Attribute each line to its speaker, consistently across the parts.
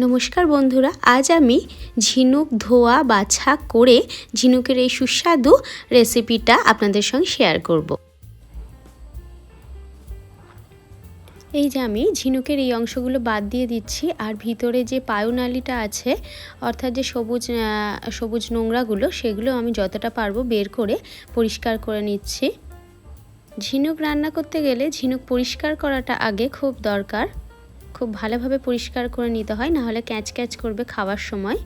Speaker 1: নমস্কার বন্ধুরা, আজ আমি ঝিনুক ধোয়া বাছা করে ঝিনুকের এই সুস্বাদু রেসিপিটা আপনাদের সঙ্গে শেয়ার করব। এই যে আমি ঝিনুকের এই অংশগুলো বাদ দিয়ে দিচ্ছি, আর ভিতরে যে পায়ুনালিটা আছে অর্থাৎ যে সবুজ নোংরাগুলো, সেগুলো আমি যতটা পারবো বের করে পরিষ্কার করে নিচ্ছি। ঝিনুক রান্না করতে গেলে ঝিনুক পরিষ্কার করাটা আগে খুব দরকার। খুব ভালোভাবে পরিষ্কার করে নিতে হয়, না হলে ক্যাচ ক্যাচ করবে খাওয়ার সময়।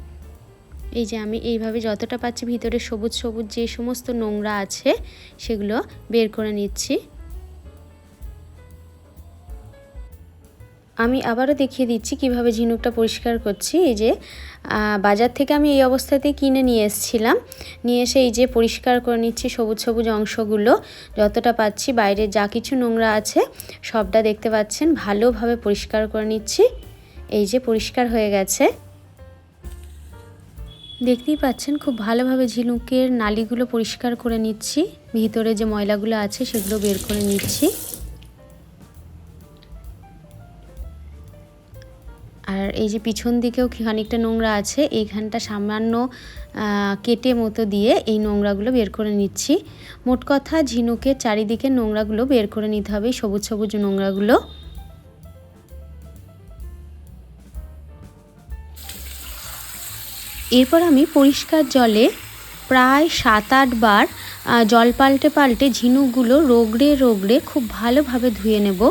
Speaker 1: এই যে আমি এইভাবে যতটা পাচ্ছি ভিতরে সবুজ সবুজ যে সমস্ত নোংরা আছে সেগুলো বের করে নিচ্ছি। আমি আবারও দেখিয়ে দিচ্ছি কিভাবে ঝিনুকটা পরিষ্কার করছি। এই যে বাজার থেকে আমি এই অবস্থাতেই কিনে নিয়ে এসেছিলাম, নিয়ে এসে এই যে পরিষ্কার করে নিচ্ছি সবুজ সবুজ অংশগুলো যতটা পাচ্ছি। বাইরে যা কিছু নোংরা আছে সবটা দেখতে পাচ্ছেন, ভালোভাবে পরিষ্কার করে নিচ্ছি। এই যে পরিষ্কার হয়ে গেছে, দেখতেই পাচ্ছেন খুব ভালোভাবে ঝিনুকের নালিগুলো পরিষ্কার করে নিচ্ছি। ভিতরে যে ময়লাগুলো আছে সেগুলো বের করে নিচ্ছি। আর এই যে পিছন দিকেও খানিকটা নোংরা আছে, এইখানটা সামান্য কেটে মতো দিয়ে এই নোংরাগুলো বের করে নিচ্ছি। মোট কথা ঝিনুকের চারিদিকে নোংরাগুলো বের করে নিতে হবে, সবুজ সবুজ নোংরাগুলো। এরপর আমি পরিষ্কার জলে প্রায় 7-8 বার জল পাল্টে পাল্টে ঝিনুকগুলো রগড়ে রগড়ে খুব ভালোভাবে ধুয়ে নেব।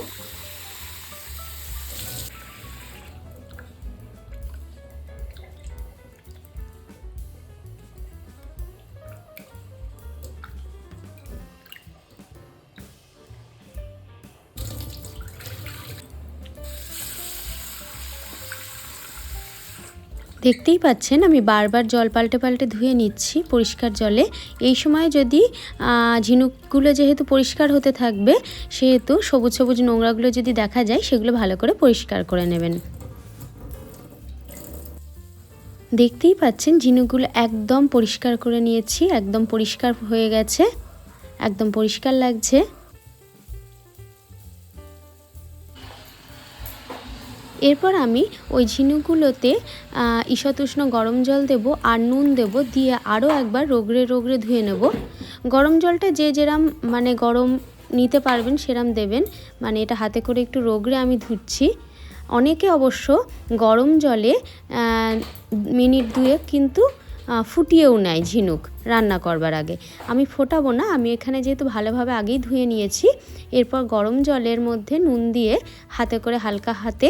Speaker 1: দেখতেই পাচ্ছেন আমি বারবার জল পাল্টে পাল্টে ধুয়ে নিচ্ছি পরিষ্কার জলে। এই সময় যদি ঝিনুকগুলো যেহেতু পরিষ্কার হতে থাকবে, সেহেতু সবুজ সবুজ নোংরাগুলো যদি দেখা যায় সেগুলো ভালো করে পরিষ্কার করে নেবেন। দেখতেই পাচ্ছেন ঝিনুকগুলো একদম পরিষ্কার করে নিয়েছি, একদম পরিষ্কার হয়ে গেছে, একদম পরিষ্কার লাগছে। এরপর আমি ওই ঝিনুকগুলোতে ঈষৎ উষ্ণ গরম জল দেব আর নুন দেব, দিয়ে আরও একবার রগড়ে রগড়ে ধুয়ে নেব। গরম জলটা যে যেরম গরম নিতে পারবেন সেরম দেবেন, এটা হাতে করে একটু রগড়ে আমি ধুচ্ছি। অনেকে অবশ্য গরম জলে মিনিট 2 কিন্তু ফুটিয়েও নেয় ঝিনুক রান্না করবার আগে। আমি ফোটাবো না, আমি এখানে যেহেতু ভালোভাবে আগেই ধুয়ে নিয়েছি। এরপর গরম জলের মধ্যে নুন দিয়ে হাতে করে হালকা হাতে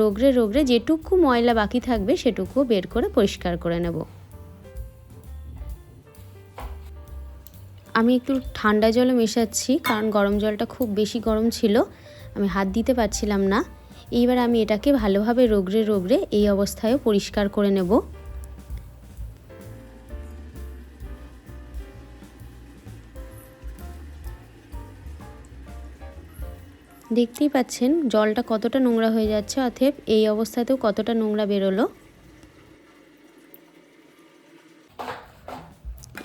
Speaker 1: রগড়ে রগড়ে যেটুকু ময়লা বাকি থাকবে সেটুকু বের করে পরিষ্কার করে নেব। আমি একটু ঠান্ডা জলে মেশাচ্ছি, কারণ গরম জলটা খুব বেশি গরম ছিল, আমি হাত দিতে পারছিলাম না। এইবার আমি এটাকে ভালোভাবে রগড়ে রগড়ে এই অবস্থায়ও পরিষ্কার করে নেব। দেখতেই পাচ্ছেন জলটা কতটা নোংরা হয়ে যাচ্ছে, অতএব এই অবস্থাতেও কতটা নোংরা বেরোলো।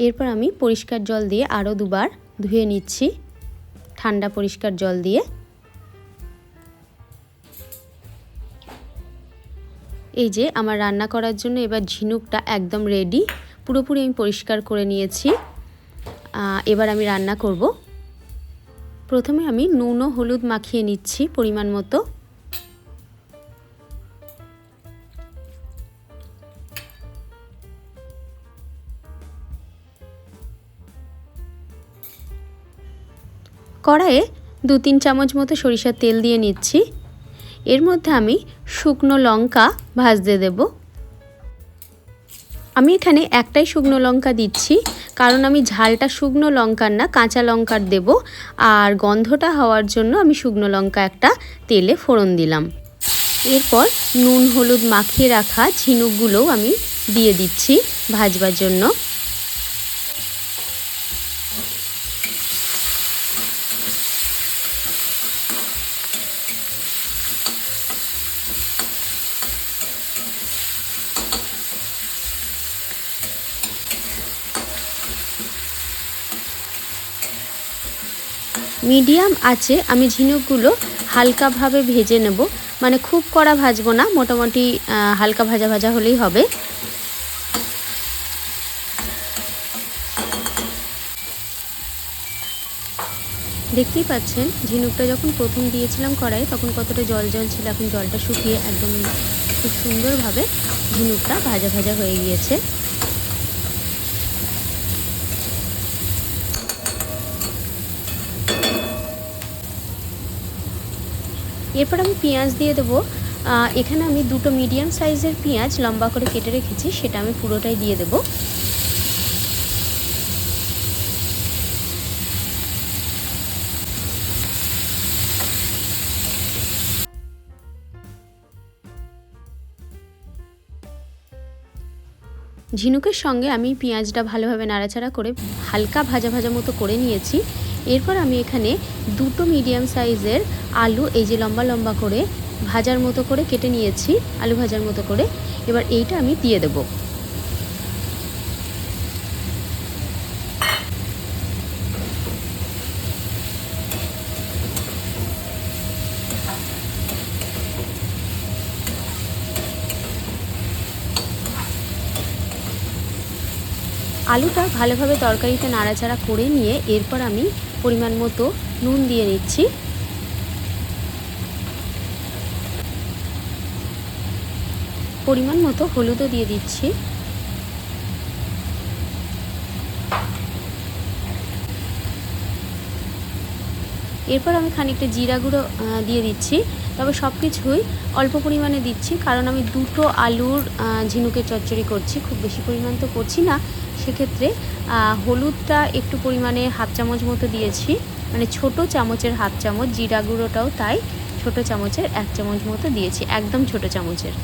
Speaker 1: এরপর আমি পরিষ্কার জল দিয়ে আরও 2 বার ধুয়ে নিচ্ছি, ঠান্ডা পরিষ্কার জল দিয়ে। এই যে আমার রান্না করার জন্য এবার ঝিনুকটা একদম রেডি, পুরোপুরি আমি পরিষ্কার করে নিয়েছি। এবার আমি রান্না করব। প্রথমে আমি নুন ও হলুদ মাখিয়ে নিচ্ছি পরিমাণ মতো। কড়াইয়ে 2-3 চামচ মতো সরিষার তেল দিয়ে নিচ্ছি। এর মধ্যে আমি শুকনো লঙ্কা ভাজতে দেব। আমি এখানে একটাই শুকনো লঙ্কা দিচ্ছি, কারণ আমি ঝালটা শুকনো লঙ্কার না কাঁচা লঙ্কার দেব, আর গন্ধটা হওয়ার জন্য আমি শুকনো লঙ্কা একটা তেলে ফোড়ন দিলাম। এরপর নুন হলুদ মাখিয়ে রাখা ঝিনুকগুলোও আমি দিয়ে দিচ্ছি ভাজবার জন্য। মিডিয়াম আঁচে আমি ঝিনুকগুলো হালকাভাবে ভেজে নেব, মানে খুব কড়া ভাজবো না, মোটামুটি হালকা ভাজা ভাজা হলেই হবে। দেখতেই পাচ্ছেন ঝিনুকটা যখন প্রথম দিয়েছিলাম কড়াই তখন কতটা জল জল ছিল, এখন জলটা শুকিয়ে একদম খুব সুন্দরভাবে ঝিনুকটা ভাজা ভাজা হয়ে গিয়েছে। এরপর আমি পেঁয়াজ দিয়ে দেবো। এখানে আমি দুটো মিডিয়াম সাইজের পেঁয়াজ লম্বা করে কেটে রেখেছি, সেটা আমি পুরোটাই দিয়ে দেবো। ঝিনুকের সঙ্গে আমি পেঁয়াজটা ভালোভাবে নাড়াচাড়া করে হালকা ভাজা ভাজা মতো করে নিয়েছি। এরপর আমি এখানে দুটো মিডিয়াম সাইজের আলু এই যে লম্বা লম্বা করে ভাজার মতো করে কেটে নিয়েছি, আলু ভাজার মতো করে। এবার এইটা আমি দিয়ে দেবো। আলুটা ভালোভাবে তরকারিতে নাড়াচাড়া করে নিয়ে এরপর আমি পরিমাণ মতো নুন দিয়ে নিচ্ছি। পরিমাণ মতো হলুদও দিয়ে দিচ্ছি। এরপর আমি খানিকটা জিরা গুঁড়ো দিয়ে দিচ্ছি, তবে সব কিছুই অল্প পরিমাণে দিচ্ছি, কারণ আমি দুটো আলুর ঝিনুকের চচ্চড়ি করছি, খুব বেশি পরিমাণ তো করছি না। সেক্ষেত্রে হলুদটা একটু পরিমাণে হাফ চামচ মতো দিয়েছি, মানে ছোট চামচের হাফ চামচ। জিরা গুঁড়োটাও তাই ছোট চামচের 1 চামচ মতো দিয়েছি, একদম ছোট চামচের।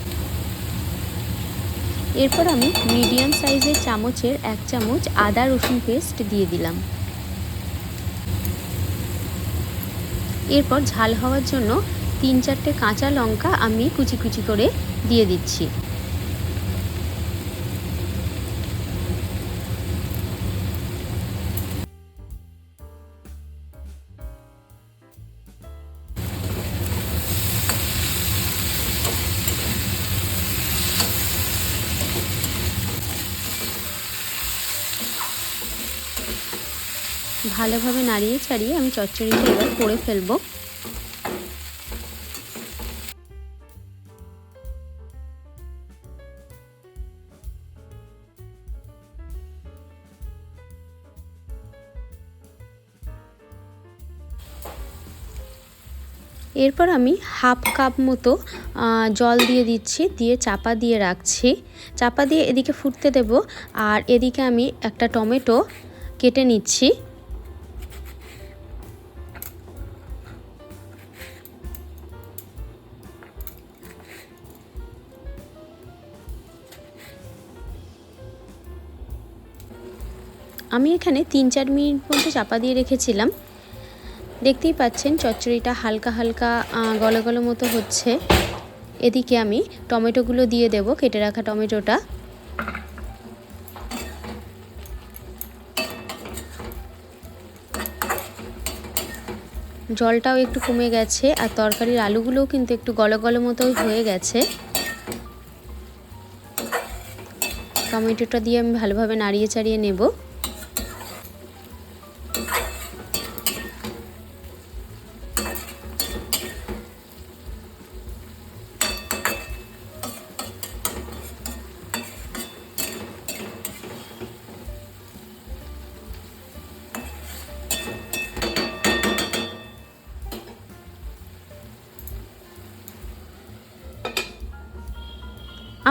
Speaker 1: এরপর আমি মিডিয়াম সাইজের চামচের 1 চামচ আদা রসুন পেস্ট দিয়ে দিলাম। এরপর ঝাল হওয়ার জন্য 3-4টে কাঁচা লঙ্কা আমি কুচি কুচি করে দিয়ে দিচ্ছি। ভালোভাবে নাড়িয়ে চাড়িয়ে আমি চচ্চড়িটা এবার করে ফেলবো। এরপর আমি হাফ কাপ মতো জল দিয়ে দিচ্ছি, দিয়ে চাপা দিয়ে রাখছি। চাপা দিয়ে এদিকে ফুটতে দেব, আর এদিকে আমি একটা টমেটো কেটে নিচ্ছি। আমি এখানে 3-4 মিনিট মতো চাপা দিয়ে রেখেছিলাম। দেখতেই পাচ্ছেন চচ্চড়িটা হালকা হালকা গলা গলা মতো হচ্ছে। এদিকে আমি টমেটোগুলো দিয়ে দেব, কেটে রাখা টমেটোটা। জলটাও একটু কমে গেছে, আর তরকারির আলুগুলোও কিন্তু একটু গলা গলা মতো হয়ে গেছে। টমেটোটা দিয়ে আমি ভালোভাবে নাড়িয়ে চাড়িয়ে নেব।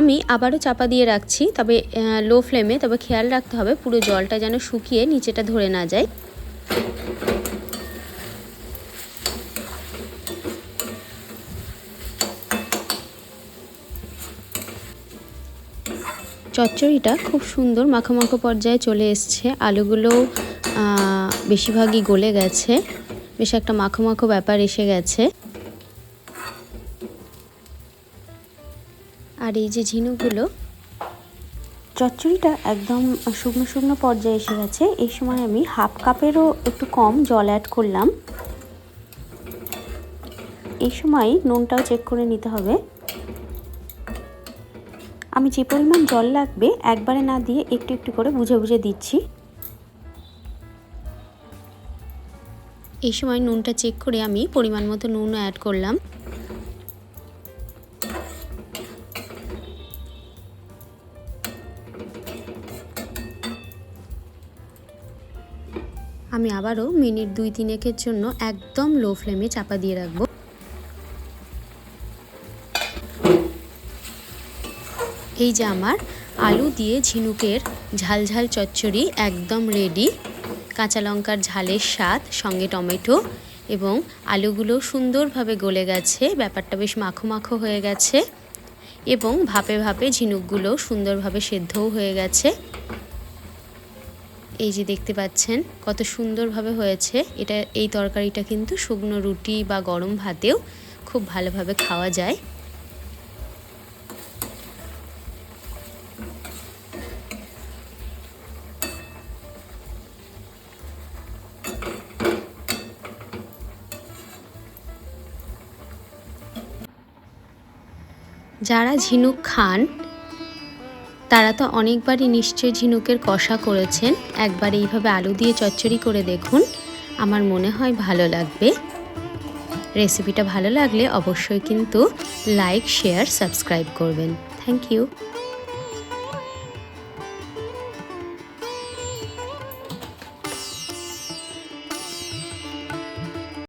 Speaker 1: আমি আবারও চাপা দিয়ে রাখছি, তবে লো ফ্লেমে। তবে খেয়াল রাখতে হবে পুরো জলটা যেন শুকিয়ে নিচেটা ধরে না যায়। চচ্চড়িটা খুব সুন্দর মাখো মাখো পর্যায়ে চলে এসছে। আলুগুলোও বেশিরভাগই গলে গেছে, বেশ একটা মাখো মাখো ব্যাপার এসে গেছে। আর এই যে ঝিনুকগুলো, চচ্চড়িটা একদম শুকনো শুকনো পর্যায়ে এসে গেছে। এই সময় আমি হাফ কাপেরও একটু কম জল অ্যাড করলাম। এই সময় নুনটাও চেক করে নিতে হবে। আমি যে পরিমাণ জল লাগবে একবারে না দিয়ে একটু একটু করে বুঝে বুঝে দিচ্ছি। এই সময় নুনটা চেক করে আমি পরিমাণ মতো নুনও অ্যাড করলাম। আমি আবারও মিনিট 2-3 জন্য একদম লো ফ্লেমে চাপা দিয়ে রাখবো। এই যে আমার আলু দিয়ে ঝিনুকের ঝালঝাল চচ্চড়ি একদম রেডি। কাঁচা লঙ্কার ঝালের স্বাদ, সঙ্গে টমেটো এবং আলুগুলো সুন্দরভাবে গলে গেছে, ব্যাপারটা বেশ মাখো মাখো হয়ে গেছে এবং ভাপে ভাপে ঝিনুকগুলো সুন্দরভাবে সেদ্ধও হয়ে গেছে। এই যে দেখতে পাচ্ছেন কত সুন্দরভাবে হয়েছে। এই তরকারিটা কিন্তু শুকনো রুটি বা গরম ভাতেও খুব ভালোভাবে খাওয়া যায়। যারা ঝিনুক খান তারা তো অনেকবারই নিশ্চয়ই ঝিনুকের কষা করেছেন। একবার এইভাবে আলু দিয়ে চচ্চড়ি করে দেখুন, আমার মনে হয় ভালো লাগবে। রেসিপিটা ভালো লাগলে অবশ্যই কিন্তু লাইক, শেয়ার, সাবস্ক্রাইব করবেন। Thank you.